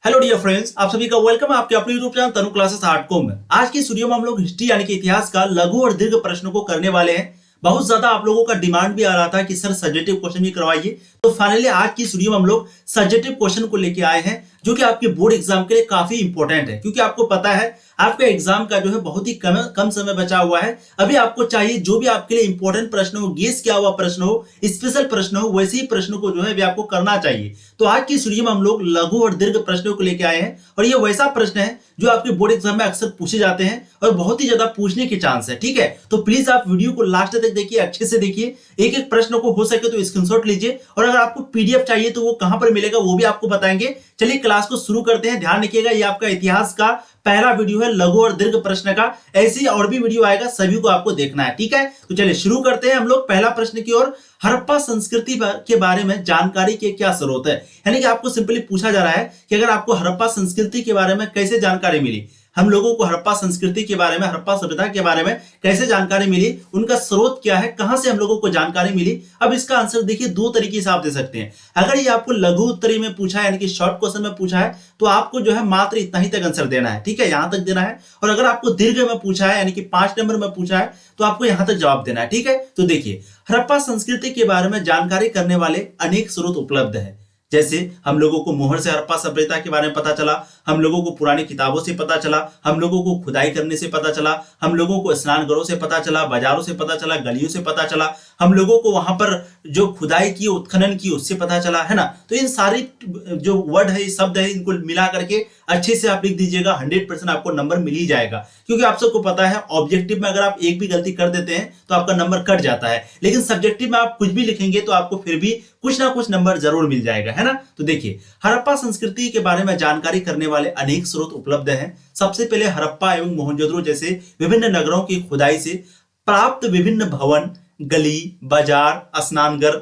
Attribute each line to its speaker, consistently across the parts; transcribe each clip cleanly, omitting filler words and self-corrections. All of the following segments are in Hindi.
Speaker 1: हेलो डियर फ्रेंड्स, आप सभी का वेलकम है आपके अपने यूट्यूब चैनल तनु क्लासेस हार्डकोर में। आज की इस वीडियो में हम लोग हिस्ट्री यानी कि इतिहास का लघु और दीर्घ प्रश्नों को करने वाले हैं। बहुत ज्यादा आप लोगों का डिमांड भी आ रहा था कि सर सब्जेक्टिव क्वेश्चन भी करवाइए, तो फाइनली आज की इस वीडियो में हम लोग सब्जेक्टिव क्वेश्चन को लेके आए हैं जो कि आपके बोर्ड एग्जाम के लिए काफी इंपॉर्टेंट है, क्योंकि आपको पता है आपका एग्जाम का जो है बहुत ही कम समय बचा हुआ है। अभी आपको चाहिए जो भी आपके लिए इंपॉर्टेंट प्रश्न हो, गेस किया हुआ प्रश्न हो, स्पेशल प्रश्न हो, वैसे ही प्रश्नों को जो है आपको करना चाहिए। तो आज की इस वीडियो में हम लोग लघु और दीर्घ प्रश्नों को लेकर आए हैं, और ये वैसा प्रश्न है जो आपके बोर्ड एग्जाम में अक्सर पूछे जाते हैं और बहुत ही ज्यादा पूछने के चांस है। ठीक है, तो प्लीज आप वीडियो को लास्ट तक देखिए, अच्छे से देखिए, एक एक प्रश्न को हो सके तो स्क्रीनशॉट लीजिए, और अगर आपको पीडीएफ चाहिए तो वो कहां पर मिलेगा वो भी आपको बताएंगे। चलिए क्लास को शुरू करते हैं। ध्यान रखिएगा, ये आपका इतिहास का पहला वीडियो है लघु और दीर्घ प्रश्न का। ऐसे ही और भी वीडियो आएगा, सभी को आपको देखना है। ठीक है, तो चलिए शुरू करते हैं हम लोग पहला प्रश्न की ओर। हड़प्पा संस्कृति के बारे में जानकारी के क्या स्रोत है, यानी कि आपको सिंपली पूछा जा रहा है कि अगर आपको हड़प्पा संस्कृति के बारे में कैसे जानकारी मिली, हम लोगों को हड़प्पा संस्कृति के बारे में, हड़प्पा सभ्यता के बारे में कैसे जानकारी मिली, उनका स्रोत क्या है, कहां से हम लोगों को जानकारी मिली। अब इसका आंसर देखिए दो तरीके से आप दे सकते हैं। अगर ये आपको लघु उत्तरी में पूछा है, यानी कि शॉर्ट क्वेश्चन में पूछा है, तो आपको जो है मात्र इतना ही तक आंसर देना है। ठीक है, यहां तक देना है। और अगर आपको दीर्घ में पूछा है, यानी कि 5 नंबर में पूछा है, तो आपको यहां तक जवाब देना है। ठीक है, तो देखिए हड़प्पा संस्कृति के बारे में जानकारी करने वाले अनेक स्रोत उपलब्ध है। जैसे हम लोगों को मोहर से हड़प्पा सभ्यता के बारे में पता चला, हम लोगों को पुरानी किताबों से पता चला, हम लोगों को खुदाई करने से पता चला, हम लोगों को स्नानघरों से पता चला, बाजारों से पता चला, गलियों से पता चला, हम लोगों को वहां पर जो खुदाई की, उत्खनन की, उससे पता चला, है ना। तो इन सारी जो वर्ड है, शब्द है, इनको मिला करके अच्छे से आप लिख दीजिएगा, 100% आपको नंबर मिल ही जाएगा। क्योंकि आप सबको पता है ऑब्जेक्टिव में अगर आप एक भी गलती कर देते हैं तो आपका नंबर कट जाता है, लेकिन सब्जेक्टिव में आप कुछ भी लिखेंगे तो आपको फिर भी कुछ ना कुछ नंबर जरूर मिल जाएगा, है ना। तो देखिए हड़प्पा संस्कृति के बारे में जानकारी करने वाले अनेक स्रोत उपलब्ध हैं। सबसे पहले हड़प्पा एवं मोहनजोदड़ो जैसे विभिन्न नगरों की खुदाई से प्राप्त विभिन्न भवन, गली, बाजार, स्नानघर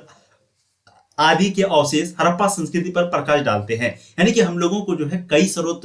Speaker 1: आदि के अवशेष हड़प्पा संस्कृति पर प्रकाश डालते हैं। यानी कि हम लोगों को जो है कई स्रोत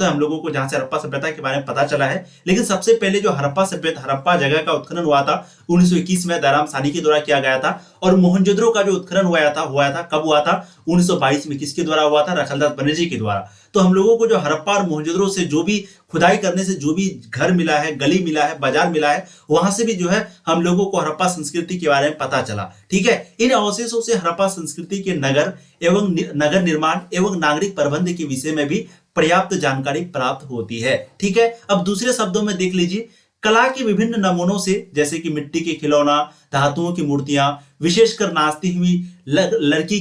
Speaker 1: है हम लोगों को जहां से हड़प्पा सभ्यता के बारे में पता चला है। लेकिन सबसे पहले जो हड़प्पा जगह का उत्खनन हुआ था 1921 में दयाराम साहनी के द्वारा किया गया था। और मोहनजोदड़ो का जो उत्खनन हुआ था कब हुआ था? 1922 में। किसके द्वारा हुआ था? रखलदास बनर्जी के द्वारा। तो हम लोगों को जो हड़प्पा और मोहनजोदड़ो से जो भी खुदाई करने से जो भी घर मिला है, गली मिला है, बाजार मिला है, वहां से भी जो है हम लोगों को हड़प्पा संस्कृति के बारे में पता चला। ठीक है, इन अवशेषों से हड़प्पा संस्कृति के नगर निर्माण एवं नागरिक प्रबंध के विषय में भी पर्याप्त जानकारी प्राप्त होती है। ठीक है, अब दूसरे शब्दों में देख लीजिए, कला के विभिन्न नमूनों से, जैसे कि मिट्टी के खिलौना, धातुओं की मूर्तियां, विशेषकर नाचती हुई लकड़ी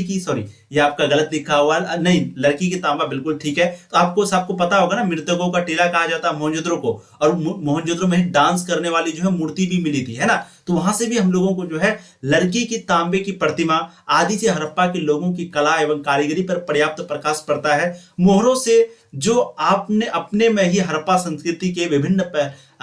Speaker 1: की, सॉरी ये आपका गलत लिखा हुआ नहीं, लड़की की तांबा बिल्कुल ठीक है। तो आपको सबको पता होगा ना, मृतकों का टीला कहा जाता है मोहनजोदड़ो को, और मोहनजोदड़ो में डांस करने वाली जो है मूर्ति भी मिली थी, है ना। तो वहां से भी हम लोगों को जो है लड़की की तांबे की प्रतिमा आदि से हड़प्पा के लोगों की कला एवं कारीगरी पर पर्याप्त प्रकाश पड़ता है। मोहरों से जो आपने अपने में ही हड़प्पा संस्कृति के विभिन्न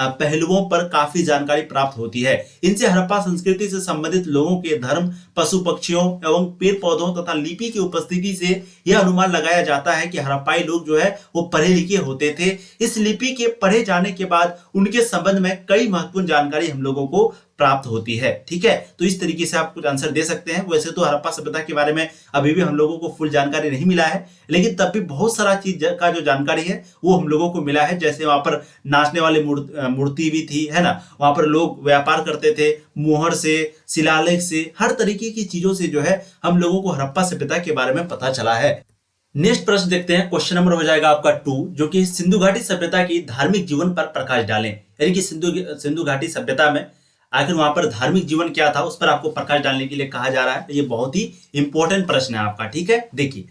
Speaker 1: पहलुओं पर काफी जानकारी प्राप्त होती है। इनसे हड़प्पा संस्कृति से संबंधित लोगों के धर्म, पशु पक्षियों एवं पेड़ पौधों तथा लिपि की उपस्थिति से यह अनुमान लगाया जाता है कि हड़प्पाई लोग जो है वो पढ़े लिखे होते थे। इस लिपि के पढ़े जाने के बाद उनके संबंध में कई महत्वपूर्ण जानकारी हम लोगों को प्राप्त होती है। ठीक है, तो इस तरीके से आप कुछ आंसर दे सकते हैं। वैसे तो हड़प्पा सभ्यता के बारे में अभी भी हम लोगों को फुल जानकारी नहीं मिला है, लेकिन तब भी बहुत सारा चीज का जो जानकारी है वो हम लोगों को मिला है। जैसे वहां पर नाचने वाली मूर्ति भी थी, है ना, वहां पर लोग व्यापार करते थे मोहर से, शिलालेख से, हर तरीके की चीजों से जो है हम लोगों को हड़प्पा सभ्यता के बारे में पता चला है। नेक्स्ट प्रश्न देखते हैं, क्वेश्चन नंबर हो जाएगा आपका 2, जो कि सिंधु घाटी सभ्यता की धार्मिक जीवन पर प्रकाश डालें। यानी कि सिंधु घाटी सभ्यता में आखिर वहां पर धार्मिक जीवन क्या था, उस पर आपको प्रकाश डालने के लिए कहा जा रहा है। ये बहुत ही इंपॉर्टेंट प्रश्न है आपका। ठीक है, देखिए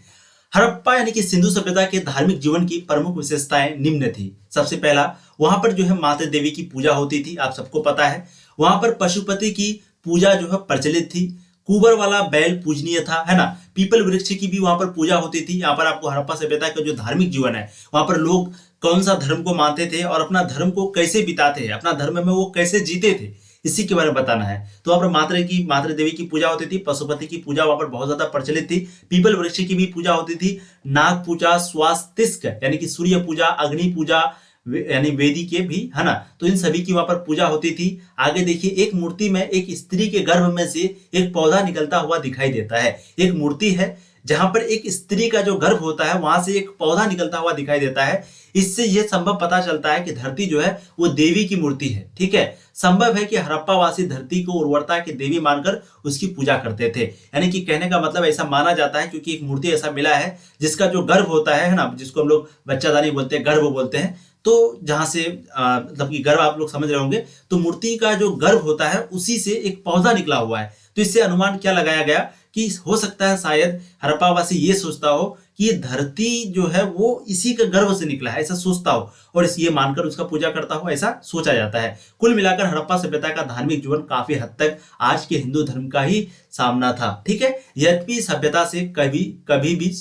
Speaker 1: हड़प्पा यानी कि सिंधु सभ्यता के धार्मिक जीवन की प्रमुख विशेषताएं निम्न थी। सबसे पहला, वहां पर जो है माता देवी की पूजा होती थी, आप सबको पता है। वहां पर पशुपति की पूजा जो है प्रचलित थी। कुबर वाला बैल पूजनीय था, है ना। पीपल वृक्ष की भी वहां पर पूजा होती थी। यहाँ पर आपको हड़प्पा सभ्यता का जो धार्मिक जीवन है, वहां पर लोग कौन सा धर्म को मानते थे और अपना धर्म को कैसे बिताते हैं, अपना धर्म में वो कैसे जीते थे, इसी के बारे में बताना है। तो वहां पर मातृ देवी की पूजा होती थी, पशुपति की पूजा वहां पर बहुत ज्यादा प्रचलित थी, पीपल वृक्ष की भी पूजा होती थी, नाग पूजा, स्वास्तिक यानी कि सूर्य पूजा, अग्नि पूजा यानी वेदी के भी, है ना। तो इन सभी की वहां पर पूजा होती थी। आगे देखिए, एक मूर्ति में एक स्त्री के गर्भ में से एक पौधा निकलता हुआ दिखाई देता है। एक मूर्ति है जहां पर एक स्त्री का जो गर्भ होता है वहां से एक पौधा निकलता हुआ दिखाई देता है। इससे यह संभव पता चलता है कि धरती जो है वो देवी की मूर्ति है। ठीक है, संभव है कि हड़प्पा वासी धरती को उर्वरता की देवी मानकर उसकी पूजा करते थे। यानी कि कहने का मतलब ऐसा माना जाता है क्योंकि एक मूर्ति ऐसा मिला है जिसका जो गर्भ होता है ना, जिसको हम लोग बच्चादानी बोलते हैं, गर्भ बोलते हैं, तो जहां से मतलब कि गर्भ आप लोग समझ रहे होंगे, तो मूर्ति का जो गर्भ होता है उसी से एक पौधा निकला हुआ है। तो इससे अनुमान क्या लगाया गया कि हो सकता है शायद हड़प्पावासी ये सोचता हो कि ये धरती जो है वो इसी के गर्भ से निकला है, ऐसा सोचता हो और ये मानकर उसका पूजा करता हो, ऐसा सोचा जाता है। कुल मिलाकर हड़प्पा सभ्यता का धार्मिक जीवन काफी हद तक आज के हिंदू धर्म का ही सामना था। ठीक है, यद्यपि सभ्यता से कभी कभी भी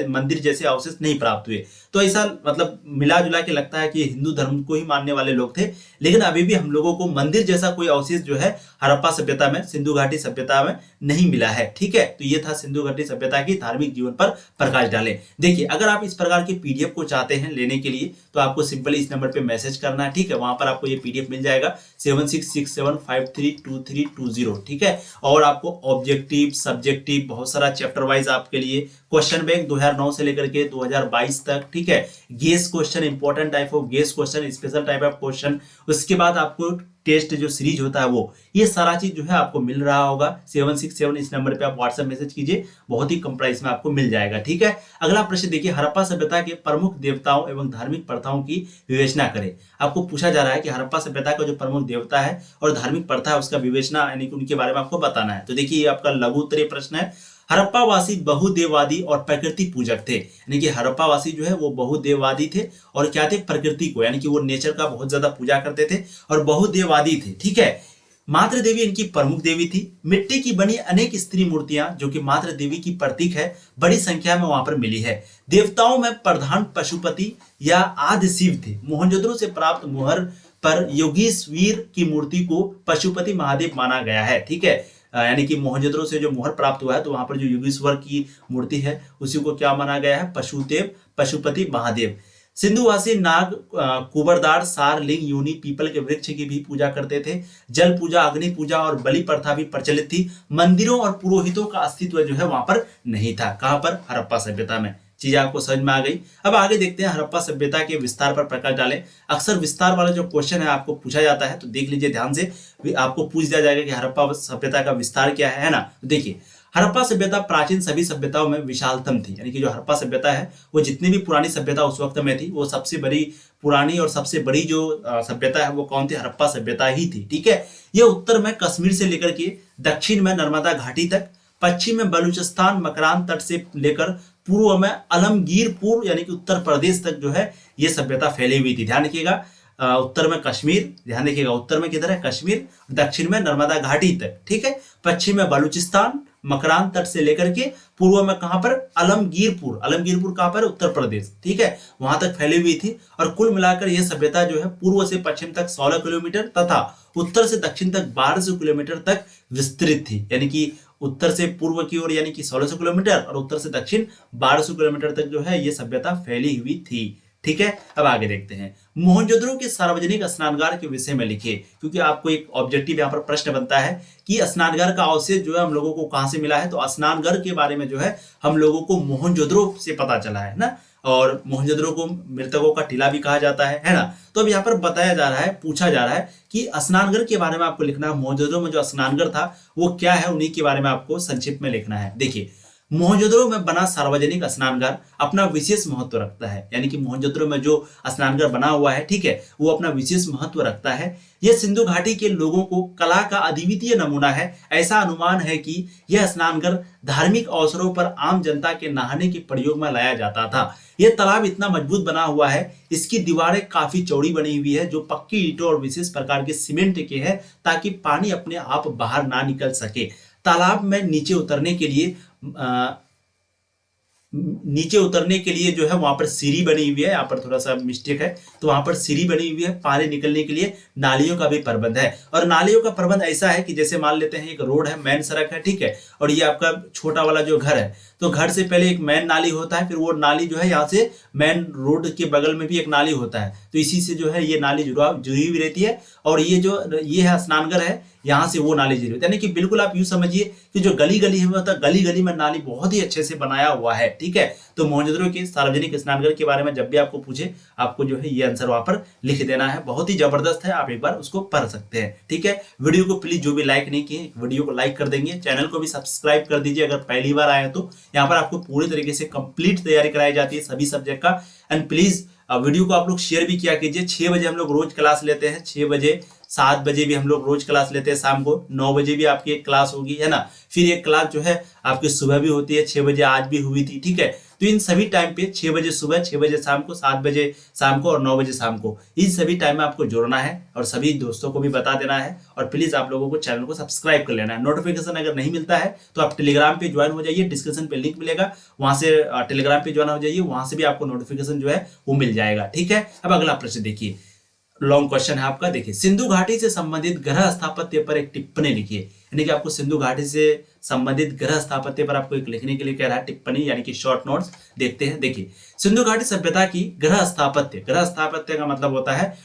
Speaker 1: मंदिर जैसे अवशेष नहीं प्राप्त हुए, तो ऐसा मतलब मिला जुला के लगता है कि हिंदू धर्म को ही मानने वाले लोग थे, लेकिन अभी भी हम लोगों को मंदिर जैसा कोई अवशेष जो है हड़प्पा सभ्यता में, सिंधु घाटी सभ्यता में नहीं मिला है। ठीक है, तो ये था सिंधु घाटी सभ्यता की धार्मिक जीवन पर प्रकाश डाले। देखिए, अगर आप इस प्रकार के पीडीएफ को चाहते हैं लेने के लिए तो आपको सिंपली इस नंबर पे मैसेज करना है। ठीक है, वहां पर आपको ये पीडीएफ मिल जाएगा 7667532320। ठीक है, और आपको ऑब्जेक्टिव, सब्जेक्टिव, बहुत सारा चैप्टर वाइज आपके लिए क्वेश्चन बैंक 2009 से लेकर के 2022 तक। ठीक है, guess question, important type of guess question, special type of question, उसके बाद आपको टेस्ट जो सीरीज होता है वो, ये सारा चीज जो है आपको मिल रहा होगा। 767 इस नंबर पे आप व्हाट्सएप मैसेज कीजिए, बहुत ही कम प्राइस में आपको मिल जाएगा। ठीक है, अगला प्रश्न देखिए, हड़प्पा सभ्यता के प्रमुख देवताओं एवं धार्मिक प्रथाओं की विवेचना करें। आपको पूछा जा रहा है कि हड़प्पा सभ्यता का जो प्रमुख देवता है और धार्मिक प्रथा है उसका विवेचना यानी कि उनके बारे में आपको बताना है। तो देखिए, ये आपका लघु उत्तरीय प्रश्न है। हड़प्पावासी बहुदेववादी और प्रकृति पूजक थे। यानी कि हड़प्पावासी जो है वो बहुदेववादी थे और क्या थे, प्रकृति को, यानी कि वो नेचर का बहुत ज्यादा पूजा करते थे और बहुदेववादी थे। ठीक है, मातृ देवी इनकी प्रमुख देवी थी। मिट्टी की बनी अनेक स्त्री मूर्तियां जो कि मातृ देवी की प्रतीक है, बड़ी संख्या में वहां पर मिली है। देवताओं में प्रधान पशुपति या आदि शिव थे। मोहनजोदड़ो से प्राप्त मुहर पर योगीश्वर की मूर्ति को पशुपति महादेव माना गया है। ठीक है, यानी कि मोहनजोदड़ो से जो मोहर प्राप्त हुआ है तो वहां पर जो योगेश्वर की मूर्ति है उसी को क्या माना गया है, पशुपति महादेव। सिंधुवासी नाग, कुबरदार, सार, लिंग, यूनी, पीपल के वृक्ष की भी पूजा करते थे। जल पूजा, अग्नि पूजा और बलि प्रथा भी प्रचलित थी। मंदिरों और पुरोहितों का अस्तित्व जो है वहां पर नहीं था। कहां पर, हड़प्पा सभ्यता में। चीजें आपको समझ में आ गई। अब आगे देखते हैं, हड़प्पा सभ्यता के विस्तार पर प्रकाश डालें। अक्सर विस्तार वाला जो क्वेश्चन है आपको पूछा जाता है, तो देख लीजिए ध्यान से, आपको पूछ दिया जाएगा कि हड़प्पा सभ्यता का विस्तार क्या है ना। तो देखिए, हड़प्पा सभ्यता प्राचीन सभी सभ्यताओं में विशालतम थी। यानी कि जो हड़प्पा सभ्यता है वो जितनी भी पुरानी सभ्यता उस वक्त में थी, वो सबसे बड़ी पुरानी और सबसे बड़ी जो सभ्यता है वो कौन थी, हड़प्पा सभ्यता ही थी। ठीक है, ये उत्तर में कश्मीर से लेकर के दक्षिण में नर्मदा घाटी तक, पश्चिम में बलूचिस्तान मकरान तट से लेकर पूर्व में अलमगीरपुर यानी कि उत्तर प्रदेश तक जो है ये सभ्यता फैली हुई थी। ध्यान रखिएगा, उत्तर में कश्मीर, ध्यान रखिएगा उत्तर में किधर है, कश्मीर, दक्षिण में नर्मदा घाटी तक। ठीक है, पश्चिम में बलूचिस्तान मकरान तट से लेकर के पूर्व में कहां पर, अलमगीरपुर, अलमगीरपुर कहां पर, उत्तर प्रदेश। ठीक है, वहां तक फैली हुई थी। और कुल मिलाकर यह सभ्यता जो है पूर्व से पश्चिम तक 16 किलोमीटर तथा उत्तर से दक्षिण तक 1200 किलोमीटर तक विस्तृत थी। यानी कि उत्तर से पूर्व की ओर यानी कि 1600 किलोमीटर और उत्तर से दक्षिण 1200 किलोमीटर तक जो है ये सभ्यता फैली हुई थी। ठीक है, अब आगे देखते हैं, मोहनजोदड़ो के सार्वजनिक स्नानगार के विषय में लिखिए। क्योंकि आपको एक ऑब्जेक्टिव यहाँ पर प्रश्न बनता है कि स्नानगार का अवशेष जो है हम लोगों को कहां से मिला है, तो स्नानगार के बारे में जो है हम लोगों को मोहनजोदड़ो से पता चला है ना, और मोहनजोदड़ो को मृतकों का टीला भी कहा जाता है ना। तो अब यहाँ पर बताया जा रहा है, पूछा जा रहा है कि स्नानघर के बारे में आपको लिखना है। मोहनजोदड़ो में जो स्नानघर था वो क्या है, उन्हीं के बारे में आपको संक्षिप्त में लिखना है। देखिए, मोहनजोदड़ो में बना सार्वजनिक स्नानघर अपना विशेष महत्व रखता है। यानी कि मोहनजोदड़ो में जो स्नानघर बना हुआ है, ठीक है, वो अपना विशेष महत्व रखता है। यह सिंधु घाटी के लोगों को कला का अद्वितीय नमूना है। ऐसा अनुमान है कि यह स्नानघर धार्मिक अवसरों पर आम जनता के नहाने के प्रयोग में लाया जाता था। यह तालाब इतना मजबूत बना हुआ है, इसकी दीवारें काफी चौड़ी बनी हुई है, जो पक्की ईंटों और विशेष प्रकार के सीमेंट के है, ताकि पानी अपने आप बाहर ना निकल सके। तालाब में नीचे उतरने के लिए जो है वहां पर सीढ़ी बनी हुई है। यहाँ पर थोड़ा सा मिस्टेक है, तो वहां पर सीढ़ी बनी हुई है। पानी निकलने के लिए नालियों का भी प्रबंध है, और नालियों का प्रबंध ऐसा है कि जैसे मान लेते हैं एक रोड है, मेन सड़क है, ठीक है, और ये आपका छोटा वाला जो घर है, तो घर से पहले एक मेन नाली होता है, फिर वो नाली जो है यहाँ से मेन रोड के बगल में भी एक नाली होता है, तो इसी से जो है ये नाली जुड़ी हुई रहती है। और ये है स्नानघर है, यहाँ से वो नाली जुड़ी हुई है। यानी कि बिल्कुल आप यूं समझिए कि जो गली गली है मतलब गली गली में नाली बहुत ही अच्छे से बनाया हुआ है। ठीक है, तो मोहनजोदड़ो के सार्वजनिक स्नानघर के बारे में जब भी आपको पूछे, आपको जो है ये आंसर वहां पर लिख देना है। बहुत ही जबरदस्त है, आप एक बार उसको पढ़ सकते हैं। ठीक है, वीडियो को प्लीज जो भी लाइक नहीं किए वीडियो को लाइक कर देंगे, चैनल को भी सब्सक्राइब कर दीजिए अगर पहली बार आए तो। यहाँ पर आपको पूरी तरीके से कंप्लीट तैयारी कराई जाती है सभी सब्जेक्ट का। एंड प्लीज वीडियो को आप लोग शेयर भी किया कीजिए। 6 बजे हम लोग रोज क्लास लेते हैं, 6 बजे 7 बजे भी हम लोग रोज क्लास लेते हैं, शाम को 9 बजे भी आपकी एक क्लास होगी, है ना। फिर एक क्लास जो है आपकी सुबह भी होती है, 6 बजे आज भी हुई थी। ठीक है, तो इन सभी टाइम पे 6 बजे सुबह, 6 बजे शाम को, 7 बजे शाम को और 9 बजे शाम को, इन सभी टाइम में आपको जोड़ना है और सभी दोस्तों को भी बता देना है। और प्लीज आप लोगों को चैनल को सब्सक्राइब कर लेना है। नोटिफिकेशन अगर नहीं मिलता है तो आप टेलीग्राम पे ज्वाइन हो जाइए, डिस्क्रिप्शन पे लिंक मिलेगा, वहां से टेलीग्राम पे ज्वाइन हो जाइए, वहां से भी आपको नोटिफिकेशन जो है वो मिल जाएगा। ठीक है, अब अगला प्रश्न देखिए, लॉन्ग क्वेश्चन है आपका। देखिए, सिंधु घाटी से संबंधित ग्रह स्थापत्य पर एक टिप्पणी लिखिए। यानी कि आपको सिंधु घाटी से संबंधित ग्रह स्थापत्य पर आपको एक लिखने के लिए कह रहा है टिप्पणी, यानी कि शॉर्ट नोट्स। देखते हैं, देखिए, सिंधु घाटी सभ्यता की ग्रह स्थापत्य, ग्रह स्थापत्य का मतलब होता है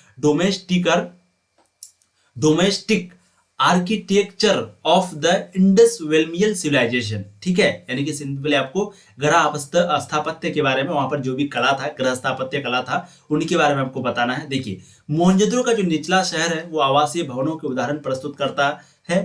Speaker 1: domestic architecture of the Indus वेलमियल सिविलाइजेशन। ठीक है, यानी कि पहले आपको ग्रह स्थापत्य के बारे में, वहां पर जो भी कला था, ग्रह स्थापत्य कला था, उनके बारे में आपको बताना है। देखिए, मोहनजोदड़ो का जो निचला शहर है वो आवासीय भवनों के उदाहरण प्रस्तुत करता है।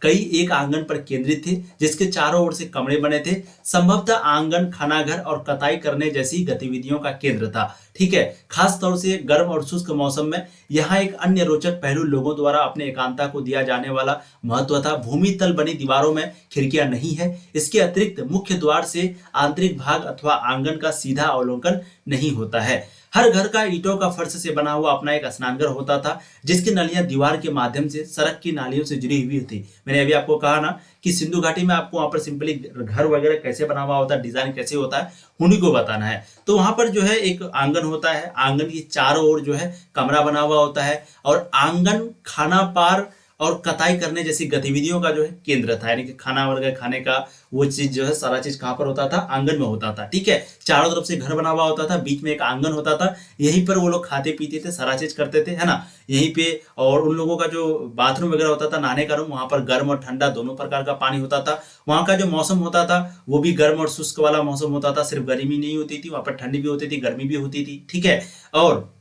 Speaker 1: कई एक आंगन पर केंद्रित थे जिसके चारों ओर से कमरे बने थे। संभवतः आंगन खानाघर और कताई करने जैसी गतिविधियों का केंद्र था। ठीक है, खास तौर से गर्म और शुष्क मौसम में यहाँ एक अन्य रोचक पहलू लोगों द्वारा अपने एकांता को दिया जाने वाला महत्व था। भूमि तल बनी दीवारों में खिड़कियां नहीं है। इसके अतिरिक्त मुख्य द्वार से आंतरिक भाग अथवा आंगन का सीधा अवलोकन नहीं होता है। हर घर का ईंटों का फर्श से बना हुआ अपना एक स्नानघर होता था जिसकी नलियां दीवार के माध्यम से सड़क की नालियों से जुड़ी हुई थी। मैंने अभी आपको कहा ना कि सिंधु घाटी में आपको वहां पर सिंपली घर वगैरह कैसे बना हुआ होता है, डिजाइन कैसे होता है, उन्हीं को बताना है। तो वहां पर जो है एक आंगन होता है, आंगन की चारों ओर जो है कमरा बना हुआ होता है और आंगन खाना पार और कताई करने जैसी गतिविधियों का जो है केंद्र था। यानी कि खाना वगैरह खाने का वो चीज जो है सारा चीज कहाँ पर होता था, आंगन में होता था। ठीक है, चारों तरफ से घर बना हुआ होता था, बीच में एक आंगन होता था, यहीं पर वो लोग खाते पीते थे, सारा चीज करते थे, है ना, यहीं पे। और उन लोगों का जो बाथरूम वगैरह होता था, नहाने का रूम, वहां पर गर्म और ठंडा दोनों प्रकार का पानी होता था। वहां का जो मौसम होता था वो भी गर्म और शुष्क वाला मौसम होता था, सिर्फ गर्मी नहीं होती थी, वहां पर ठंडी भी होती थी, गर्मी भी होती थी। ठीक है, और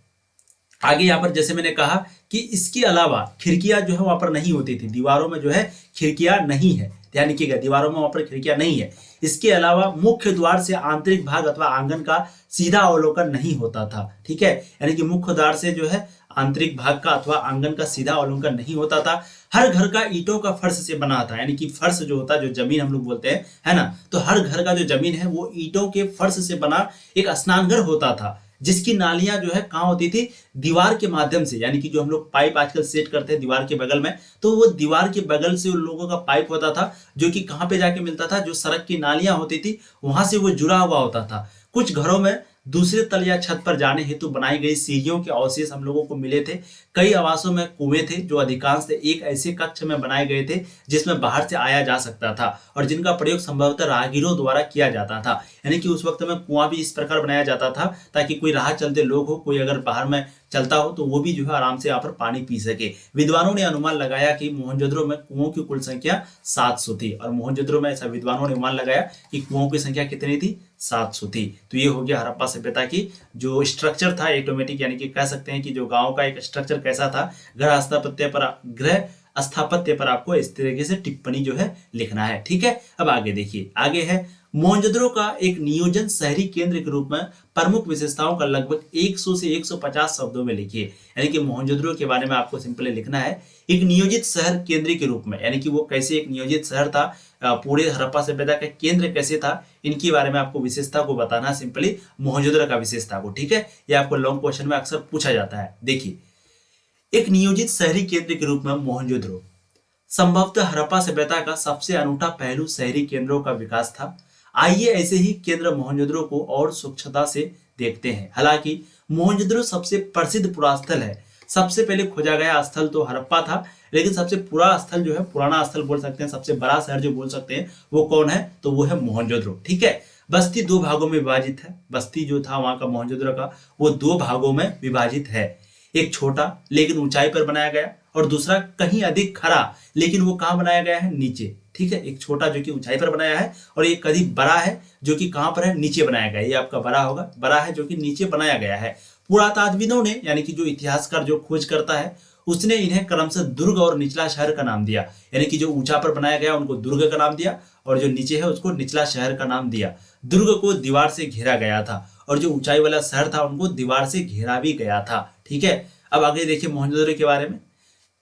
Speaker 1: आगे यहाँ पर जैसे मैंने कहा कि इसके अलावा खिड़कियां जो है वहां पर नहीं होती थी, दीवारों में जो है खिड़कियां नहीं है, ध्यान रखिएगा, दीवारों में वहां पर खिड़कियां नहीं है। इसके अलावा मुख्य द्वार से आंतरिक भाग अथवा आंगन का सीधा अवलोकन नहीं होता था। ठीक है, यानी कि मुख्य द्वार से जो है आंतरिक भाग का अथवा आंगन का सीधा अवलोकन नहीं होता था। हर घर का ईंटों का फर्श से बना था, यानी कि फर्श जो होता है, जो जमीन हम लोग बोलते हैं, है ना, तो हर घर का जो जमीन है वो ईंटों के फर्श से बना एक स्नानघर होता था जिसकी नालियां जो है कहाँ होती थी, दीवार के माध्यम से। यानी कि जो हम लोग पाइप आजकल सेट करते हैं दीवार के बगल में, तो वो दीवार के बगल से उन लोगों का पाइप होता था जो कि कहाँ पे जाके मिलता था, जो सड़क की नालियां होती थी वहां से वो जुड़ा हुआ होता था। कुछ घरों में दूसरे तल या छत पर जाने हेतु बनाई गई सीढ़ियों के अवशेष हम लोगों को मिले थे। कई आवासों में कुएं थे जो अधिकांश एक ऐसे कक्ष में बनाए गए थे जिसमें बाहर से आया जा सकता था और जिनका प्रयोग संभवतः राहगीरों द्वारा किया जाता था। यानी कि उस वक्त में कुआं भी इस प्रकार बनाया जाता था ताकि कोई राह चलते लोग हो, कोई अगर बाहर में चलता हो तो वो भी जो है आराम से यहाँ पर पानी पी सके। विद्वानों ने अनुमान लगाया कि मोहनजोदड़ो में कुओं की कुल संख्या 700 थी और मोहनजोदड़ो में ऐसा विद्वानों ने अनुमान लगाया कि कुओं की संख्या कितनी थी, 700 थी। तो ये हो गया हड़प्पा सभ्यता की जो स्ट्रक्चर था ऑटोमेटिक, यानी कि कह सकते हैं कि जो गांव का एक स्ट्रक्चर कैसा था। ग्रह स्थापत्य पर आपको इस तरीके से टिप्पणी जो है लिखना है। ठीक है, अब आगे देखिए, आगे है मोहनजोदड़ो का एक नियोजन शहरी केंद्र के रूप में प्रमुख विशेषताओं का लगभग 100 से 150 शब्दों में लिखिए। यानी कि मोहनजोदड़ो के बारे में आपको सिंपली लिखना है एक नियोजित शहर केंद्र के रूप में, यानी कि वो कैसे एक नियोजित शहर था, पूरे हड़प्पा सभ्यता का केंद्र कैसे था, इनके बारे में आपको विशेषता को बताना है, सिंपली मोहनजोदड़ो का विशेषता को। ठीक है, ये आपको लॉन्ग क्वेश्चन में अक्सर पूछा जाता है। देखिए, एक नियोजित शहरी केंद्र के रूप में मोहनजोदड़ो संभवतः हड़प्पा सभ्यता का सबसे अनूठा पहलू शहरी केंद्रों का विकास था। आइए ऐसे ही केंद्र मोहनजोदड़ो को और सूक्ष्मता से देखते हैं। हालांकि मोहनजोदड़ो सबसे प्रसिद्ध पुरास्थल है, सबसे पहले खोजा गया स्थल तो हड़प्पा था, लेकिन सबसे पूरा स्थल जो है, पुराना स्थल बोल सकते हैं, सबसे बड़ा शहर जो बोल सकते हैं वो कौन है, तो वो है मोहनजोदड़ो। ठीक है, बस्ती दो भागों में विभाजित है। बस्ती जो था वहां का मोहनजोदड़ो का, वो दो भागों में विभाजित है। एक छोटा लेकिन ऊंचाई पर बनाया गया, और दूसरा कहीं अधिक खरा, लेकिन वो कहाँ बनाया गया है, नीचे। ठीक है, एक छोटा जो कि ऊंचाई पर बनाया है, और एक अधिक बड़ा है जो कि कहाँ पर है, नीचे बनाया गया है। ये आपका बड़ा होगा, बड़ा है जो कि नीचे बनाया गया है। पुरातात्विदों ने, यानी कि जो इतिहासकार जो खोज करता है, उसने इन्हें क्रमशः दुर्ग और निचला शहर का नाम दिया। यानी कि जो ऊंचा पर बनाया गया उनको दुर्ग का नाम दिया, और जो नीचे है उसको निचला शहर का नाम दिया। दुर्ग को दीवार से घेरा गया था, और जो ऊंचाई वाला शहर था उनको दीवार से घेरा भी गया था। ठीक है, अब आगे देखिए मोहनजोदड़ो के बारे में।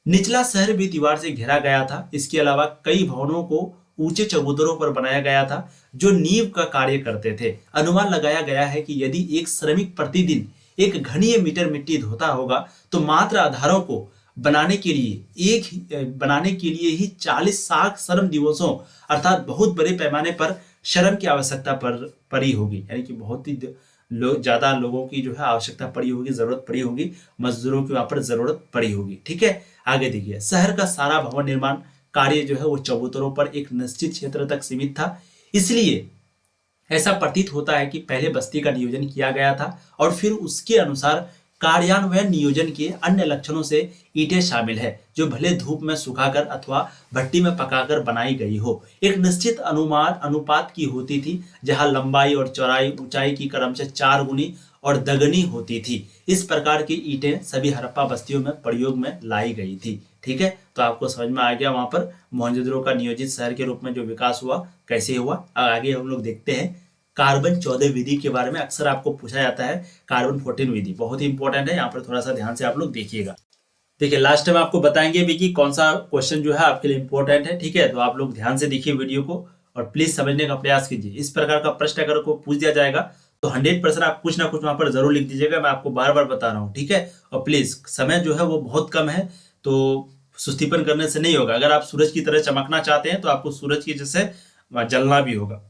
Speaker 1: निचला शहर भी दीवार से घेरा गया था। इसके अलावा कई भवनों को ऊंचे चबूतरों पर बनाया गया था जो नींव का कार्य करते थे। अनुमान लगाया गया है कि यदि एक श्रमिक प्रतिदिन 1 घनीय मिट्टी धोता होगा तो मात्र आधारों को बनाने के लिए ही 40 श्रम दिवसों, अर्थात बहुत बड़े पैमाने पर श्रम की आवश्यकता पड़ी होगी। यानी कि बहुत ही ज्यादा लोगों की जो है आवश्यकता पड़ी होगी, जरूरत पड़ी होगी, मजदूरों की वहां पर जरूरत पड़ी होगी। ठीक है, आगे देखिए, शहर का सारा भवन निर्माण कार्य जो है वो चबूतरों पर एक निश्चित क्षेत्र तक सीमित था। इसलिए ऐसा प्रतीत होता है कि पहले बस्ती का नियोजन किया गया था और फिर उसके अनुसार कार्यान्वयन नियोजन के अन्य लक्षणों से ईंटें शामिल है, जो भले धूप में सुखाकर अथवा भट्टी में पकाकर बनाई गई हो। एक निश्चित अनुपात की होती थी, जहां लंबाई और चौड़ाई ऊंचाई की क्रमशः 4 गुनी और दगनी होती थी। इस प्रकार की ईंटें सभी हड़प्पा बस्तियों में प्रयोग में लाई गई थी। ठीक है, तो आपको समझ में आ गया वहां पर मोहनजोदड़ो का नियोजित शहर के रूप में जो विकास हुआ कैसे हुआ। आगे हम लोग देखते हैं कार्बन 14 विधि के बारे में। अक्सर आपको पूछा जाता है कार्बन 14 विधि, बहुत ही इंपॉर्टेंट है, यहाँ पर थोड़ा सा ध्यान से आप लोग देखिएगा। देखिए, लास्ट में आपको बताएंगे भी कि कौन सा क्वेश्चन जो है आपके लिए इंपॉर्टेंट है। ठीक है, तो आप लोग ध्यान से देखिए वीडियो को और प्लीज समझने का प्रयास कीजिए। इस प्रकार का प्रश्न अगर को पूछ दिया जाएगा तो 100% आप कुछ ना कुछ वहां पर जरूर लिख दीजिएगा। मैं आपको बार बार बता रहा हूँ। ठीक है, और प्लीज समय जो है वो बहुत कम है, तो सुस्तीपन करने से नहीं होगा। अगर आप सूरज की तरह चमकना चाहते हैं तो आपको सूरज की जैसे जलना भी होगा।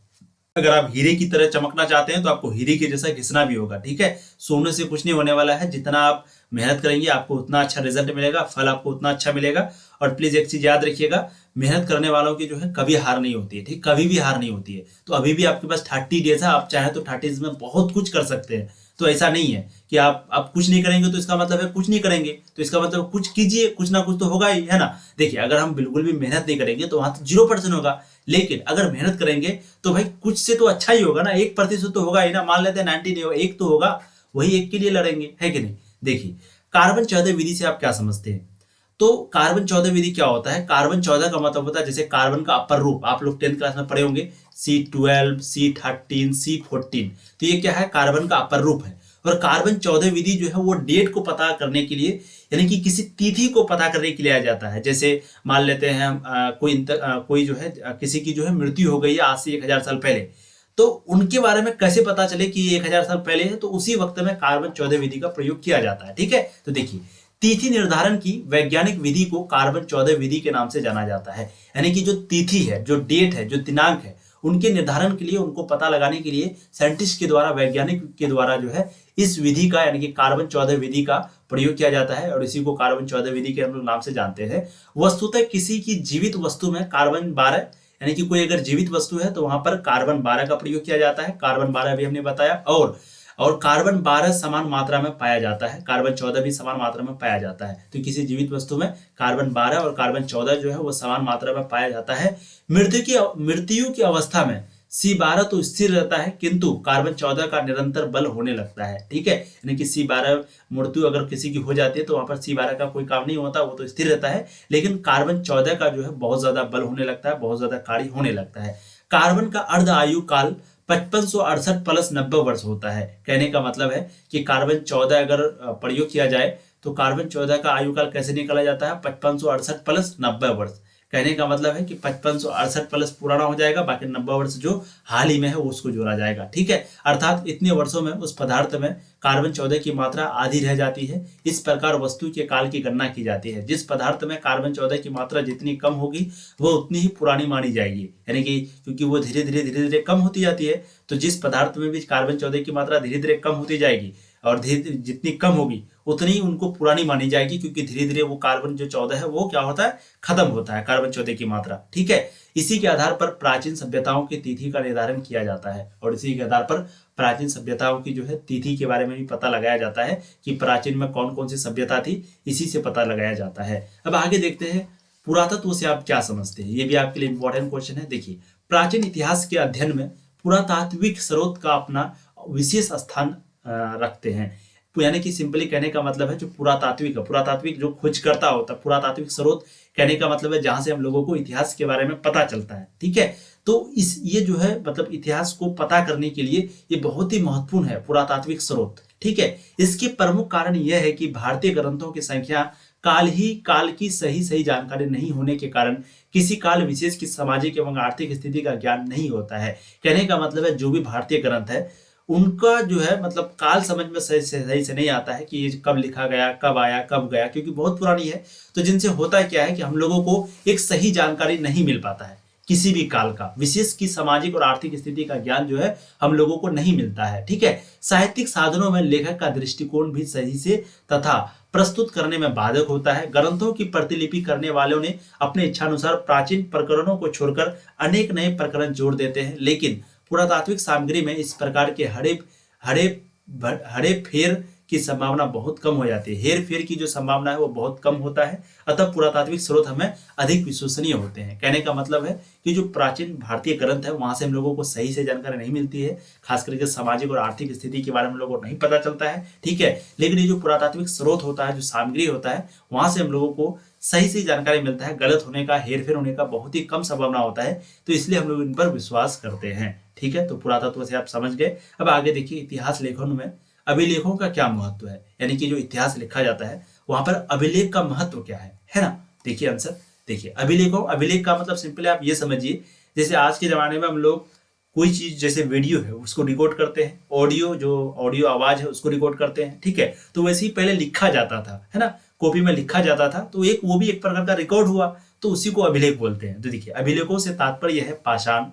Speaker 1: अगर आप हीरे की तरह चमकना चाहते हैं तो आपको हीरे के जैसा घिसना भी होगा। ठीक है, सोने से कुछ नहीं होने वाला है। जितना आप मेहनत करेंगे आपको उतना अच्छा रिजल्ट मिलेगा, फल आपको उतना अच्छा मिलेगा। और प्लीज एक चीज याद रखिएगा, मेहनत करने वालों की जो है कभी हार नहीं होती है। ठीक, कभी भी हार नहीं होती है। तो अभी भी आपके पास 30 डेज है, आप चाहें तो 30 में बहुत कुछ कर सकते हैं। तो ऐसा नहीं है कि आप कुछ नहीं करेंगे तो इसका मतलब है कुछ नहीं करेंगे, तो इसका मतलब कुछ कीजिए, कुछ ना कुछ तो होगा ही, है ना। देखिए, अगर हम बिल्कुल भी मेहनत नहीं करेंगे तो वहां तो 0% होगा, लेकिन अगर मेहनत करेंगे तो भाई कुछ से तो अच्छा ही होगा ना, 1% तो होगा ही ना। मान लेते हैं 90 नहीं होगा, 1 तो होगा, वही 1 के लिए लड़ेंगे, है कि नहीं। देखिए, कार्बन 14 विधि से आप क्या समझते हैं? तो कार्बन 14 विधि क्या होता है? कार्बन 14 का मतलब होता है जैसे कार्बन का अपर रूप, आप लोग 10th क्लास में पढ़े होंगे, C12, C13, C14। तो ये क्या है? कार्बन का अपर रूप है। और कार्बन 14 विधि जो है वो डेट को पता करने के लिए, यानी कि किसी तिथि को पता करने के लिए आ जाता है। जैसे मान लेते हैं कोई जो है किसी की जो है मृत्यु हो गई है आज से 1000 साल पहले, तो उनके बारे में कैसे पता चले कि 1000 साल पहले है? तो उसी वक्त में कार्बन 14 विधि का प्रयोग किया जाता है। ठीक है, तो देखिए, तिथि निर्धारण की वैज्ञानिक विधि को कार्बन 14 विधि के नाम से जाना जाता है। यानी कि जो तिथि है, जो डेट है, जो दिनांक है, उनके निर्धारण के लिए, उनको पता लगाने के लिए साइंटिस्ट के द्वारा, वैज्ञानिक के द्वारा जो है इस विधि का, यानी कि कार्बन 14 विधि का प्रयोग किया जाता है, और इसी को कार्बन 14 विधि के हम लोग नाम से जानते हैं। वस्तुतः किसी की जीवित वस्तु में कार्बन 12, यानी कि कोई अगर जीवित वस्तु है तो वहां पर कार्बन 12 का प्रयोग किया जाता है। कार्बन 12 भी हमने बताया, और कार्बन 12 समान मात्रा में पाया जाता है, कार्बन 14 भी समान मात्रा में पाया जाता है। तो किसी जीवित वस्तु में कार्बन 12 और कार्बन 14 जो है वो समान मात्रा में पाया जाता है। मृत्यु की अवस्था में C12 तो स्थिर रहता है, किंतु कार्बन 14 का निरंतर बल होने लगता है। ठीक है, यानी कि C12 मृत्यु अगर किसी की हो जाती है तो वहां पर C12 का कोई काम नहीं होता, वो तो स्थिर रहता है, लेकिन कार्बन 14 का जो है बहुत ज्यादा बल होने लगता है, बहुत ज्यादा कार्य होने लगता है। कार्बन का अर्ध आयु काल 5568 प्लस 90 वर्ष होता है। कहने का मतलब है कि कार्बन 14 अगर प्रयोग किया जाए तो कार्बन 14 का आयु काल कैसे निकाला जाता है? 5568 प्लस 90 वर्ष। कहने का मतलब है कि 5568 प्लस पुराना हो जाएगा, बाकी 90 वर्ष जो हाल ही में है उसको जोड़ा जाएगा। ठीक है, अर्थात इतने वर्षों में उस पदार्थ में कार्बन 14 की मात्रा आधी रह जाती है। इस प्रकार वस्तु के काल की गणना की जाती है। जिस पदार्थ में कार्बन 14 की मात्रा जितनी कम होगी वो उतनी ही पुरानी मानी जाएगी, यानी कि क्योंकि वो धीरे धीरे कम होती जाती है, तो जिस पदार्थ में भी कार्बन 14 की मात्रा धीरे धीरे कम होती जाएगी, और धीरे धीरे जितनी कम होगी उतनी उनको पुरानी मानी जाएगी, क्योंकि धीरे धीरे वो कार्बन जो 14 है वो क्या होता है, खत्म होता है, कार्बन 14 की मात्रा। ठीक है, इसी के आधार पर प्राचीन सभ्यताओं की तिथि का निर्धारण किया जाता है, और इसी के आधार पर प्राचीन सभ्यताओं की जो है तिथि के बारे में भी पता लगाया जाता है कि प्राचीन में कौन कौन सी सभ्यता थी, इसी से पता लगाया जाता है। अब आगे देखते हैं पुरातत्व से आप क्या समझते हैं, ये भी आपके लिए इंपॉर्टेंट क्वेश्चन है। देखिए, प्राचीन इतिहास के अध्ययन में पुरातात्विक स्रोत का अपना विशेष स्थान रखते हैं। यानी कि सिंपली कहने का मतलब है जो पुरातात्विक जो खोजकर्ता होता है, पुरातात्विक स्रोत कहने का मतलब है जहां से हम लोगों को इतिहास के बारे में पता चलता है। ठीक है, तो ये जो है मतलब इतिहास को पता करने के लिए ये बहुत ही महत्वपूर्ण है पुरातात्विक स्रोत। ठीक है, इसके प्रमुख कारण यह है कि भारतीय ग्रंथों की संख्या काल की सही जानकारी नहीं होने के कारण किसी काल विशेष की सामाजिक एवं आर्थिक स्थिति का ज्ञान नहीं होता है। कहने का मतलब है जो भी भारतीय ग्रंथ है उनका जो है मतलब काल समझ में सही से नहीं आता है कि ये कब लिखा गया, कब आया, कब गया, क्योंकि बहुत पुरानी है। तो जिनसे होता है क्या है कि हम लोगों को एक सही जानकारी नहीं मिल पाता है, किसी भी काल का विशेष की सामाजिक और आर्थिक स्थिति का ज्ञान जो है हम लोगों को नहीं मिलता है। ठीक है, साहित्यिक साधनों में लेखक का दृष्टिकोण भी सही से तथा प्रस्तुत करने में बाधक होता है। ग्रंथों की प्रतिलिपि करने वालों ने अपने इच्छानुसार प्राचीन प्रकरणों को छोड़कर अनेक नए प्रकरण जोड़ देते हैं, लेकिन पुरातात्विक सामग्री में इस प्रकार के हड़े फेर की संभावना बहुत कम हो जाती है। हेर फेर की जो संभावना है वो बहुत कम होता है, अतः पुरातात्विक स्रोत हमें अधिक विश्वसनीय होते हैं। कहने का मतलब है कि जो प्राचीन भारतीय ग्रंथ है वहां से हम लोगों को सही से जानकारी नहीं मिलती है, खास करके सामाजिक और आर्थिक स्थिति के बारे में हम लोगों को नहीं पता चलता है। ठीक है, लेकिन ये जो पुरातात्विक स्रोत होता है, जो सामग्री होता है, वहां से हम लोगों को सही से जानकारी मिलता है। गलत होने का, हेरफेर होने का बहुत ही कम संभावना होता है, तो इसलिए हम लोग इन पर विश्वास करते हैं। ठीक है, तो पुरातत्व से आप समझ गए। अब आगे देखिए, इतिहास लेखन में अभिलेखों का क्या महत्व है, यानी कि जो इतिहास लिखा जाता है वहां पर अभिलेख का महत्व क्या है ना। देखिए आंसर, देखिए अभिलेख का मतलब सिंपली आप ये समझिए, जैसे आज के जमाने में हम लोग कोई चीज जैसे वीडियो है उसको रिकॉर्ड करते हैं, ऑडियो आवाज है उसको रिकॉर्ड करते हैं। ठीक है, तो वैसे ही पहले लिखा जाता था, है ना, कॉपी में लिखा जाता था, तो वो भी एक प्रकार का रिकॉर्ड हुआ, तो उसी को अभिलेख बोलते हैं। तो देखिए, अभिलेखों से तात्पर्य है पाषाण,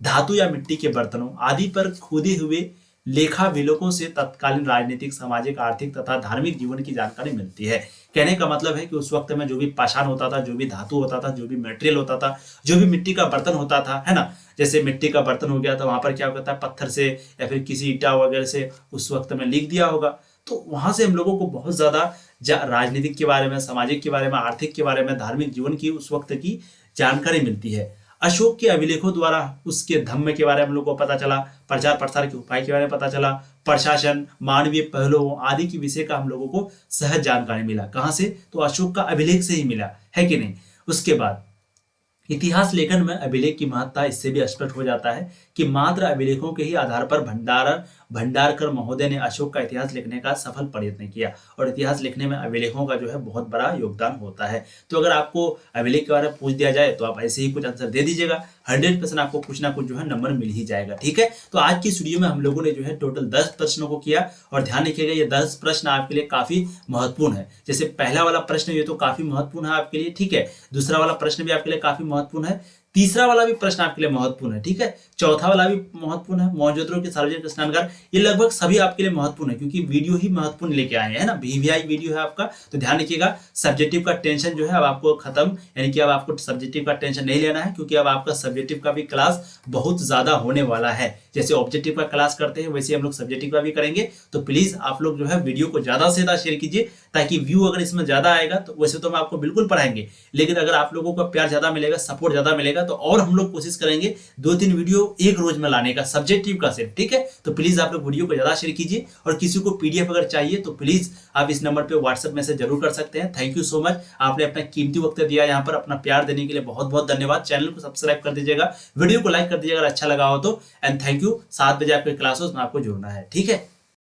Speaker 1: धातु या मिट्टी के बर्तनों आदि पर खोदे हुए लेखाभिलेखों से तत्कालीन राजनीतिक, सामाजिक, आर्थिक तथा धार्मिक जीवन की जानकारी मिलती है। कहने का मतलब है कि उस वक्त में जो भी पाषाण होता था, जो भी धातु होता था, जो भी मटेरियल होता था, जो भी मिट्टी का बर्तन होता था, है ना, जैसे मिट्टी का बर्तन हो गया तो वहां पर क्या होता है, पत्थर से या फिर किसी ईटा वगैरह से उस वक्त में लिख दिया होगा, तो वहां से हम लोगों को बहुत ज्यादा राजनीतिक के बारे में, सामाजिक के बारे में, आर्थिक के बारे में, धार्मिक जीवन की उस वक्त की जानकारी मिलती है। अशोक के अभिलेखों द्वारा उसके धम्म के बारे में हम लोग को पता चला, प्रचार प्रसार के उपाय के बारे में पता चला, प्रशासन, मानवीय पहलुओं आदि के विषय का हम लोगों को सहज जानकारी मिला। कहां से, तो अशोक का अभिलेख से ही मिला, है कि नहीं। उसके बाद इतिहास लेखन में अभिलेख की महत्ता इससे भी स्पष्ट हो जाता है कि मात्र अभिलेखों के ही आधार पर भंडारकर महोदय ने अशोक का इतिहास लिखने का सफल प्रयत्न किया, और इतिहास लिखने में अभिलेखों का जो है बहुत बड़ा योगदान होता है। तो अगर आपको अभिलेख के बारे में पूछ दिया जाए तो आप ऐसे ही कुछ आंसर दे दीजिएगा, 100% आपको कुछ ना कुछ जो है नंबर मिल ही जाएगा। ठीक है, तो आज की वीडियो में हम लोगों ने जो है टोटल 10 प्रश्नों को किया, और ध्यान रखिएगा ये 10 प्रश्न आपके लिए काफी महत्वपूर्ण है। जैसे पहला वाला प्रश्न ये तो काफी महत्वपूर्ण है आपके लिए, ठीक है, दूसरा वाला प्रश्न भी आपके लिए काफी महत्वपूर्ण है, तीसरा वाला भी प्रश्न आपके लिए महत्वपूर्ण है, ठीक है, चौथा वाला भी महत्वपूर्ण है, मौजूदों के सार्वजनिक स्नानघर, ये लगभग सभी आपके लिए महत्वपूर्ण है, क्योंकि वीडियो ही महत्वपूर्ण लेके आए हैं, है ना, वीवीआई वीडियो है आपका। तो ध्यान रखिएगा, सब्जेक्टिव का टेंशन जो है अब आपको खत्म, यानी कि अब आपको सब्जेक्टिव का टेंशन नहीं लेना है, क्योंकि अब आपका सब्जेक्टिव का भी क्लास बहुत ज्यादा होने वाला है। जैसे ऑब्जेक्टिव का क्लास करते हैं वैसे हम लोग सब्जेक्टिव का भी करेंगे। तो प्लीज आप लोग जो है वीडियो को ज्यादा से ज्यादा शेयर कीजिए, ताकि व्यू अगर इसमें ज्यादा आएगा तो वैसे तो हम आपको बिल्कुल पढ़ाएंगे, लेकिन अगर आप लोगों का प्यार ज्यादा मिलेगा, सपोर्ट ज्यादा मिलेगा, तो और हम लोग कोशिश करेंगे 2-3 वीडियो एक रोज में लाने का, सब्जेक्टिव का सिर्फ, ठीक है। तो प्लीज आप लोग वीडियो को ज्यादा शेयर कीजिए, और किसी को पीडीएफ अगर चाहिए तो प्लीज आप इस नंबर पे व्हाट्सएप मैसेज जरूर कर सकते हैं। थैंक यू सो मच, आपने अपना कीमती वक्त दिया यहाँ पर, अपना प्यार देने के लिए बहुत बहुत धन्यवाद। चैनल को सब्सक्राइब कर दीजिएगा, वीडियो को लाइक कर दीजिएगा अगर अच्छा लगा हो तो, एंड थैंक यू। 7 बजे आपके क्लासेस में आपको जुड़ना है, ठीक है।